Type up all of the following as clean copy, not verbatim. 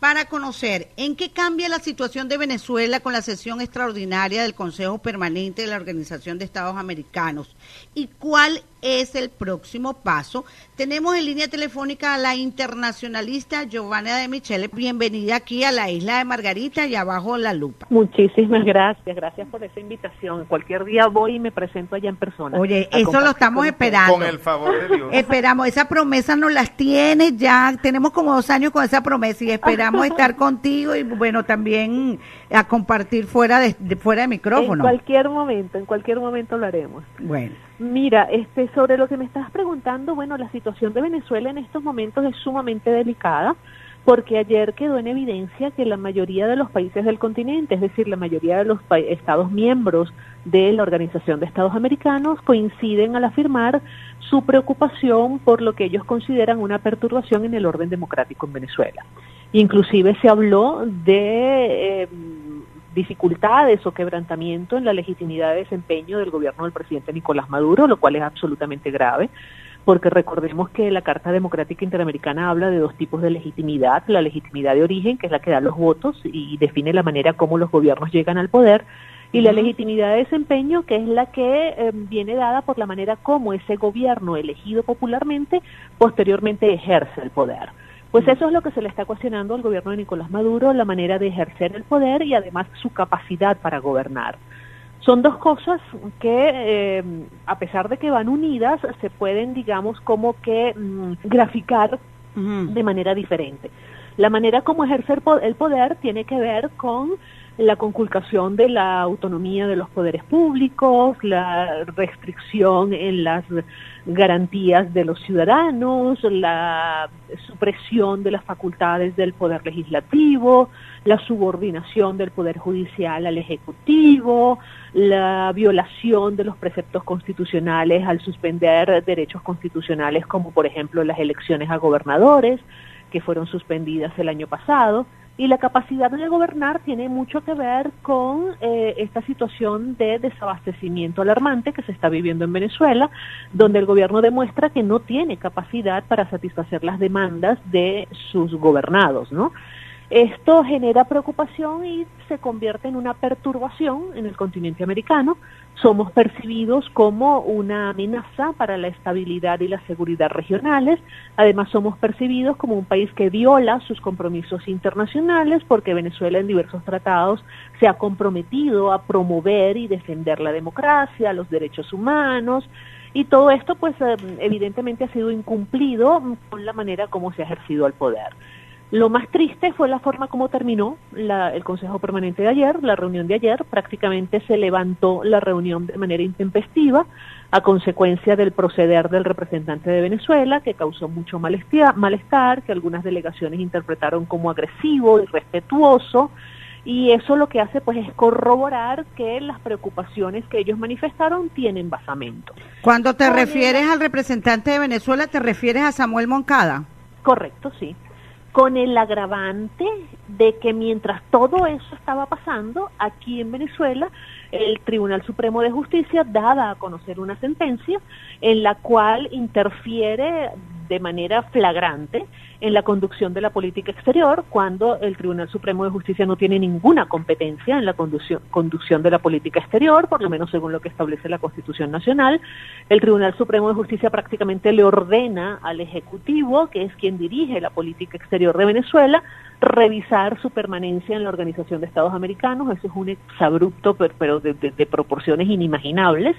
para conocer en qué cambia la situación de Venezuela con la sesión extraordinaria del Consejo Permanente de la Organización de Estados Americanos y cuál es el próximo paso. Tenemos en línea telefónica a la internacionalista Giovanna de Michele. Bienvenida aquí a la isla de Margarita y abajo la lupa. Muchísimas gracias por esa invitación. Cualquier día voy y me presento allá en persona. Oye, eso lo estamos esperando. Con el favor de Dios. Esperamos, esa promesa nos las tiene ya, tenemos como 2 años con esa promesa y esperamos estar contigo y bueno, también a compartir fuera de micrófono. En cualquier momento lo haremos. Bueno. Mira, sobre lo que me estás preguntando, bueno, la situación de Venezuela en estos momentos es sumamente delicada, porque ayer quedó en evidencia que la mayoría de los países del continente, es decir, la mayoría de los estados miembros de la Organización de Estados Americanos, coinciden al afirmar su preocupación por lo que ellos consideran una perturbación en el orden democrático en Venezuela. Inclusive se habló de dificultades o quebrantamiento en la legitimidad de desempeño del gobierno del presidente Nicolás Maduro, lo cual es absolutamente grave, porque recordemos que la Carta Democrática Interamericana habla de 2 tipos de legitimidad: la legitimidad de origen, que es la que da los votos y define la manera como los gobiernos llegan al poder, y la legitimidad de desempeño, que es la que viene dada por la manera como ese gobierno elegido popularmente posteriormente ejerce el poder. Pues eso es lo que se le está cuestionando al gobierno de Nicolás Maduro, la manera de ejercer el poder y además su capacidad para gobernar. Son 2 cosas que, a pesar de que van unidas, se pueden, digamos, como que graficar de manera diferente. La manera como ejercer el poder tiene que ver con la conculcación de la autonomía de los poderes públicos, la restricción en las garantías de los ciudadanos, la supresión de las facultades del poder legislativo, la subordinación del poder judicial al ejecutivo, la violación de los preceptos constitucionales al suspender derechos constitucionales como por ejemplo las elecciones a gobernadores, que fueron suspendidas el año pasado. Y la capacidad de gobernar tiene mucho que ver con esta situación de desabastecimiento alarmante que se está viviendo en Venezuela, donde el gobierno demuestra que no tiene capacidad para satisfacer las demandas de sus gobernados, ¿no? Esto genera preocupación y se convierte en una perturbación en el continente americano. Somos percibidos como una amenaza para la estabilidad y la seguridad regionales. Además, somos percibidos como un país que viola sus compromisos internacionales, porque Venezuela en diversos tratados se ha comprometido a promover y defender la democracia, los derechos humanos, y todo esto pues evidentemente ha sido incumplido con la manera como se ha ejercido el poder. Lo más triste fue la forma como terminó el Consejo Permanente de ayer, la reunión de ayer. Prácticamente se levantó la reunión de manera intempestiva a consecuencia del proceder del representante de Venezuela, que causó mucho malestar, que algunas delegaciones interpretaron como agresivo, irrespetuoso, y eso lo que hace pues es corroborar que las preocupaciones que ellos manifestaron tienen basamento. Cuando te refieres al representante de Venezuela, ¿te refieres a Samuel Moncada? Correcto, sí. Con el agravante de que mientras todo eso estaba pasando, aquí en Venezuela, el Tribunal Supremo de Justicia daba a conocer una sentencia en la cual interfiere de manera flagrante en la conducción de la política exterior, cuando el Tribunal Supremo de Justicia no tiene ninguna competencia en la conducción de la política exterior, por lo menos según lo que establece la Constitución Nacional. El Tribunal Supremo de Justicia prácticamente le ordena al Ejecutivo, que es quien dirige la política exterior de Venezuela, revisar su permanencia en la Organización de Estados Americanos. Eso es un exabrupto, pero de proporciones inimaginables.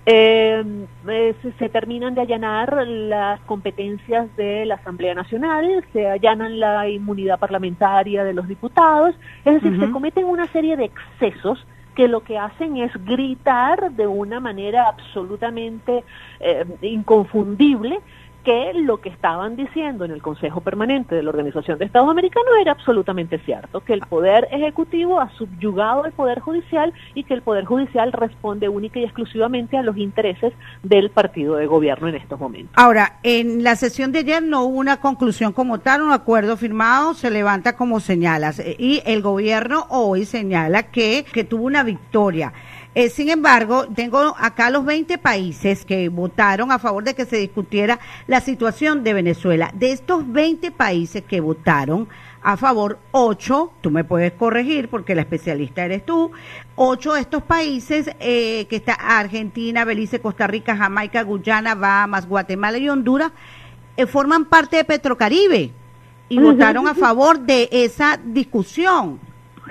Se terminan de allanar las competencias de la Asamblea Nacional, se allanan la inmunidad parlamentaria de los diputados, es decir, se cometen una serie de excesos que lo que hacen es gritar de una manera absolutamente inconfundible que lo que estaban diciendo en el Consejo Permanente de la Organización de Estados Americanos era absolutamente cierto, que el Poder Ejecutivo ha subyugado al Poder Judicial y que el Poder Judicial responde única y exclusivamente a los intereses del partido de gobierno en estos momentos. Ahora, en la sesión de ayer no hubo una conclusión como tal, un acuerdo firmado, se levanta como señalas, y el gobierno hoy señala que tuvo una victoria. Sin embargo, tengo acá los 20 países que votaron a favor de que se discutiera la situación de Venezuela. De estos 20 países que votaron a favor, 8, tú me puedes corregir porque la especialista eres tú, 8 de estos países, que está Argentina, Belice, Costa Rica, Jamaica, Guyana, Bahamas, Guatemala y Honduras, forman parte de Petrocaribe y votaron a favor de esa discusión.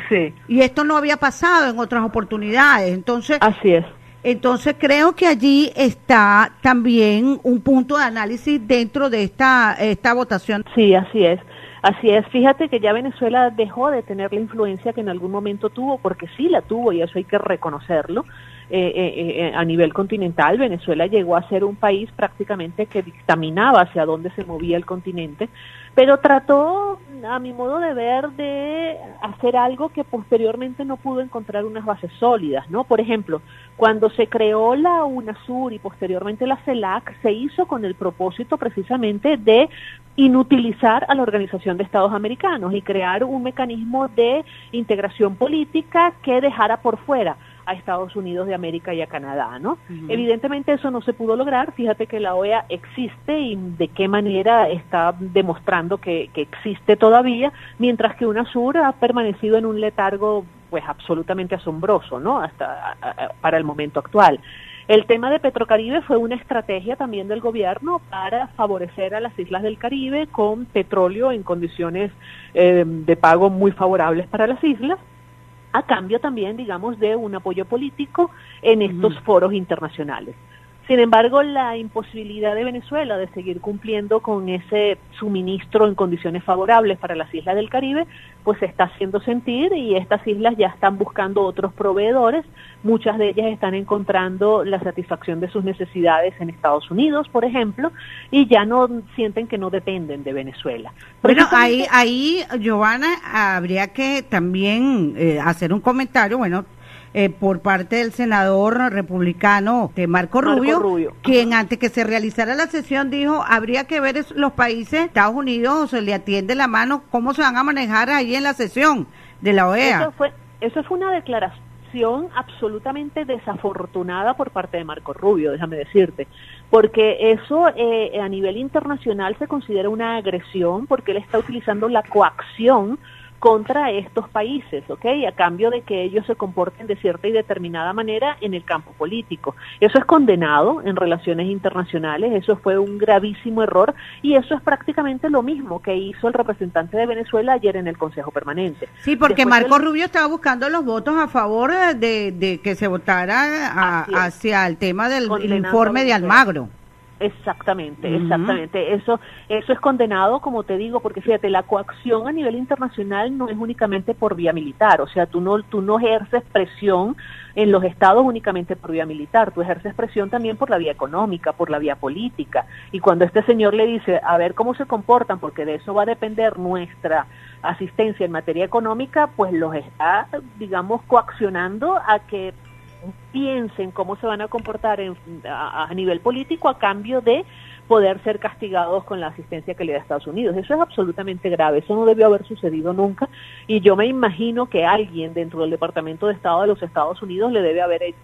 Sí. Y esto no había pasado en otras oportunidades. Entonces, así es. Entonces creo que allí está también un punto de análisis dentro de esta votación. Sí, así es. Así es, fíjate que ya Venezuela dejó de tener la influencia que en algún momento tuvo, porque sí la tuvo y eso hay que reconocerlo. A nivel continental, Venezuela llegó a ser un país prácticamente que dictaminaba hacia dónde se movía el continente, pero trató, a mi modo de ver, de hacer algo que posteriormente no pudo encontrar unas bases sólidas, ¿no? Por ejemplo, cuando se creó la UNASUR y posteriormente la CELAC, se hizo con el propósito precisamente de inutilizar a la Organización de Estados Americanos y crear un mecanismo de integración política que dejara por fuera a Estados Unidos de América y a Canadá, ¿no? Evidentemente eso no se pudo lograr. Fíjate que la OEA existe y de qué manera está demostrando que existe todavía, mientras que UNASUR ha permanecido en un letargo pues absolutamente asombroso, ¿no? Hasta para el momento actual. El tema de Petrocaribe fue una estrategia también del gobierno para favorecer a las islas del Caribe con petróleo en condiciones de pago muy favorables para las islas, a cambio también, digamos, de un apoyo político en estos foros internacionales. Sin embargo, la imposibilidad de Venezuela de seguir cumpliendo con ese suministro en condiciones favorables para las islas del Caribe, pues se está haciendo sentir y estas islas ya están buscando otros proveedores. Muchas de ellas están encontrando la satisfacción de sus necesidades en Estados Unidos, por ejemplo, y ya no sienten que no dependen de Venezuela. Bueno, ahí, Giovanna, habría que también hacer un comentario, bueno, por parte del senador republicano Marco Rubio, quien antes que se realizara la sesión dijo, habría que ver los países, Estados Unidos, se le atiende la mano, cómo se van a manejar ahí en la sesión de la OEA. Eso fue una declaración absolutamente desafortunada por parte de Marco Rubio, déjame decirte, porque eso a nivel internacional se considera una agresión porque él está utilizando la coacción contra estos países, ¿ok? A cambio de que ellos se comporten de cierta y determinada manera en el campo político. Eso es condenado en relaciones internacionales, eso fue un gravísimo error y eso es prácticamente lo mismo que hizo el representante de Venezuela ayer en el Consejo Permanente. Sí, porque Marco Rubio estaba buscando los votos a favor de que se votara hacia el tema del informe de Almagro. Exactamente, exactamente. Eso es condenado, como te digo, porque fíjate, la coacción a nivel internacional no es únicamente por vía militar, o sea, tú no ejerces presión en los estados únicamente por vía militar, tú ejerces presión también por la vía económica, por la vía política, y cuando este señor le dice, a ver cómo se comportan, porque de eso va a depender nuestra asistencia en materia económica, pues los está, digamos, coaccionando a que piensen cómo se van a comportar a nivel político a cambio de poder ser castigados con la asistencia que le da Estados Unidos. Eso es absolutamente grave, eso no debió haber sucedido nunca y yo me imagino que alguien dentro del Departamento de Estado de los Estados Unidos le debe haber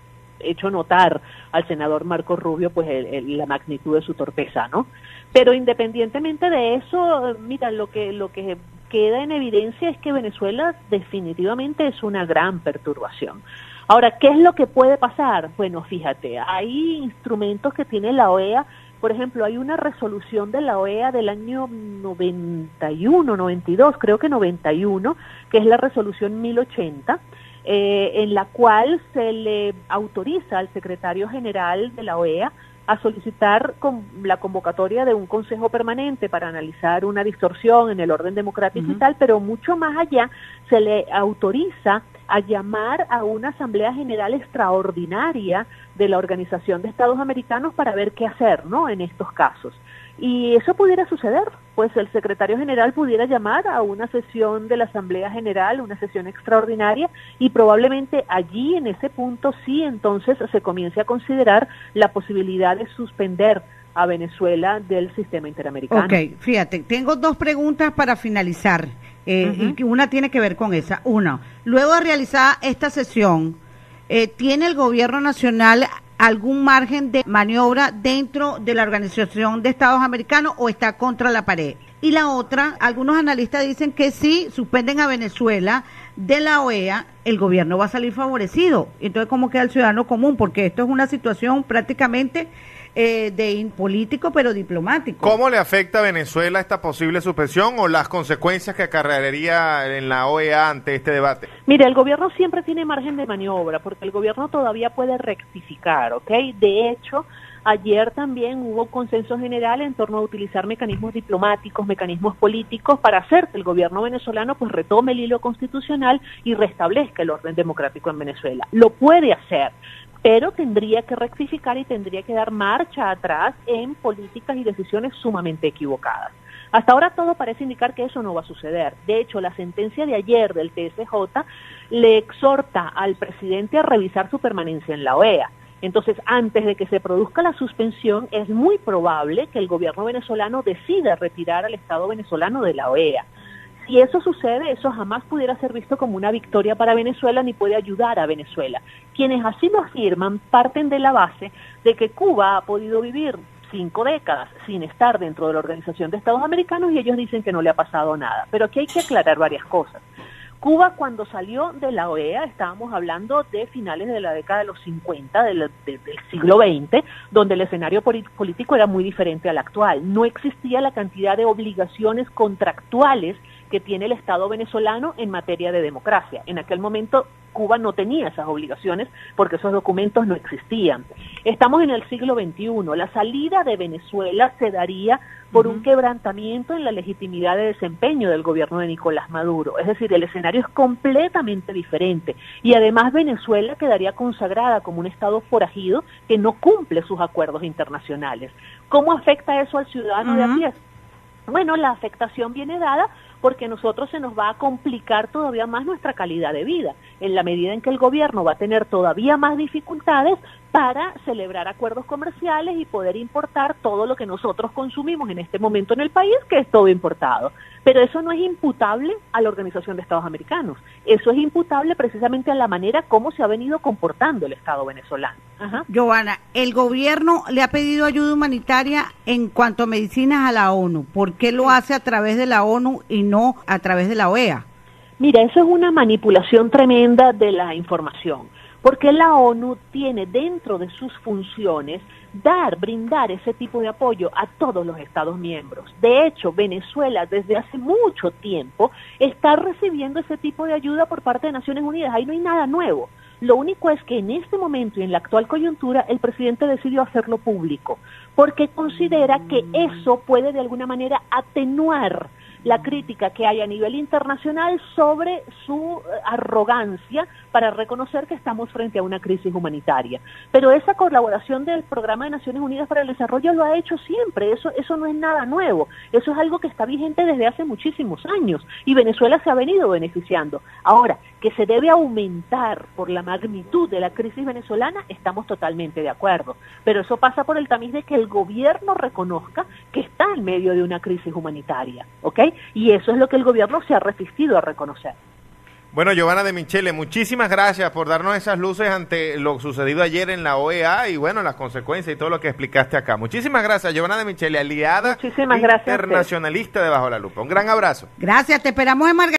hecho notar al senador Marco Rubio pues la magnitud de su torpeza, ¿no? Pero independientemente de eso, mira, lo que queda en evidencia es que Venezuela definitivamente es una gran perturbación. Ahora, ¿qué es lo que puede pasar? Bueno, fíjate, hay instrumentos que tiene la OEA, por ejemplo, hay una resolución de la OEA del año 91, 92, creo que 91, que es la resolución 1080, en la cual se le autoriza al secretario general de la OEA a solicitar la convocatoria de un consejo permanente para analizar una distorsión en el orden democrático y tal, pero mucho más allá se le autoriza a llamar a una asamblea general extraordinaria de la Organización de Estados Americanos para ver qué hacer, ¿no?, en estos casos. Y eso pudiera suceder, pues el secretario general pudiera llamar a una sesión de la Asamblea General, una sesión extraordinaria, y probablemente allí, en ese punto, sí, entonces se comience a considerar la posibilidad de suspender a Venezuela del sistema interamericano. Ok, fíjate, tengo dos preguntas para finalizar, y una tiene que ver con esa. Una, luego de realizar esta sesión, ¿tiene el gobierno nacional algún margen de maniobra dentro de la Organización de Estados Americanos o está contra la pared? Y la otra, algunos analistas dicen que si suspenden a Venezuela de la OEA, el gobierno va a salir favorecido. Entonces, ¿cómo queda el ciudadano común? Porque esto es una situación prácticamente de político, pero diplomático. ¿Cómo le afecta a Venezuela esta posible suspensión o las consecuencias que acarrearía en la OEA ante este debate? Mire, el gobierno siempre tiene margen de maniobra, porque el gobierno todavía puede rectificar, ¿ok? De hecho, ayer también hubo consenso general en torno a utilizar mecanismos diplomáticos, mecanismos políticos para hacer que el gobierno venezolano pues retome el hilo constitucional y restablezca el orden democrático en Venezuela. Lo puede hacer, pero tendría que rectificar y tendría que dar marcha atrás en políticas y decisiones sumamente equivocadas. Hasta ahora todo parece indicar que eso no va a suceder. De hecho, la sentencia de ayer del TSJ le exhorta al presidente a revisar su permanencia en la OEA. Entonces, antes de que se produzca la suspensión, es muy probable que el gobierno venezolano decida retirar al Estado venezolano de la OEA. Si eso sucede, eso jamás pudiera ser visto como una victoria para Venezuela ni puede ayudar a Venezuela. Quienes así lo afirman parten de la base de que Cuba ha podido vivir 5 décadas sin estar dentro de la Organización de Estados Americanos y ellos dicen que no le ha pasado nada. Pero aquí hay que aclarar varias cosas. Cuba, cuando salió de la OEA, estábamos hablando de finales de la década de los 50, del siglo XX, donde el escenario político era muy diferente al actual. No existía la cantidad de obligaciones contractuales que tiene el Estado venezolano en materia de democracia. En aquel momento Cuba no tenía esas obligaciones porque esos documentos no existían. Estamos en el siglo XXI. La salida de Venezuela se daría por un quebrantamiento en la legitimidad de desempeño del gobierno de Nicolás Maduro. Es decir, el escenario es completamente diferente. Y además Venezuela quedaría consagrada como un Estado forajido que no cumple sus acuerdos internacionales. ¿Cómo afecta eso al ciudadano de a pie? Bueno, la afectación viene dada porque a nosotros se nos va a complicar todavía más nuestra calidad de vida, en la medida en que el gobierno va a tener todavía más dificultades para celebrar acuerdos comerciales y poder importar todo lo que nosotros consumimos en este momento en el país, que es todo importado. Pero eso no es imputable a la Organización de Estados Americanos, eso es imputable precisamente a la manera como se ha venido comportando el Estado venezolano. Giovanna, el gobierno le ha pedido ayuda humanitaria en cuanto a medicinas a la ONU. ¿Por qué lo hace a través de la ONU y no a través de la OEA? Mira, eso es una manipulación tremenda de la información, porque la ONU tiene dentro de sus funciones brindar ese tipo de apoyo a todos los Estados miembros. De hecho, Venezuela desde hace mucho tiempo está recibiendo ese tipo de ayuda por parte de Naciones Unidas. Ahí no hay nada nuevo. Lo único es que en este momento y en la actual coyuntura el presidente decidió hacerlo público, porque considera que eso puede de alguna manera atenuar la crítica que hay a nivel internacional sobre su arrogancia para reconocer que estamos frente a una crisis humanitaria. Pero esa colaboración del Programa de Naciones Unidas para el Desarrollo lo ha hecho siempre, eso no es nada nuevo, eso es algo que está vigente desde hace muchísimos años y Venezuela se ha venido beneficiando. Ahora, que se debe aumentar por la magnitud de la crisis venezolana, estamos totalmente de acuerdo, pero eso pasa por el tamiz de que el gobierno reconozca que está en medio de una crisis humanitaria, ¿ok? Y eso es lo que el gobierno se ha resistido a reconocer. Bueno, Giovanna de Michele, muchísimas gracias por darnos esas luces ante lo sucedido ayer en la OEA y bueno, las consecuencias y todo lo que explicaste acá. Muchísimas gracias, Giovanna de Michele, aliada internacionalista de Bajo la Lupa. Un gran abrazo. Gracias, te esperamos en Margarita.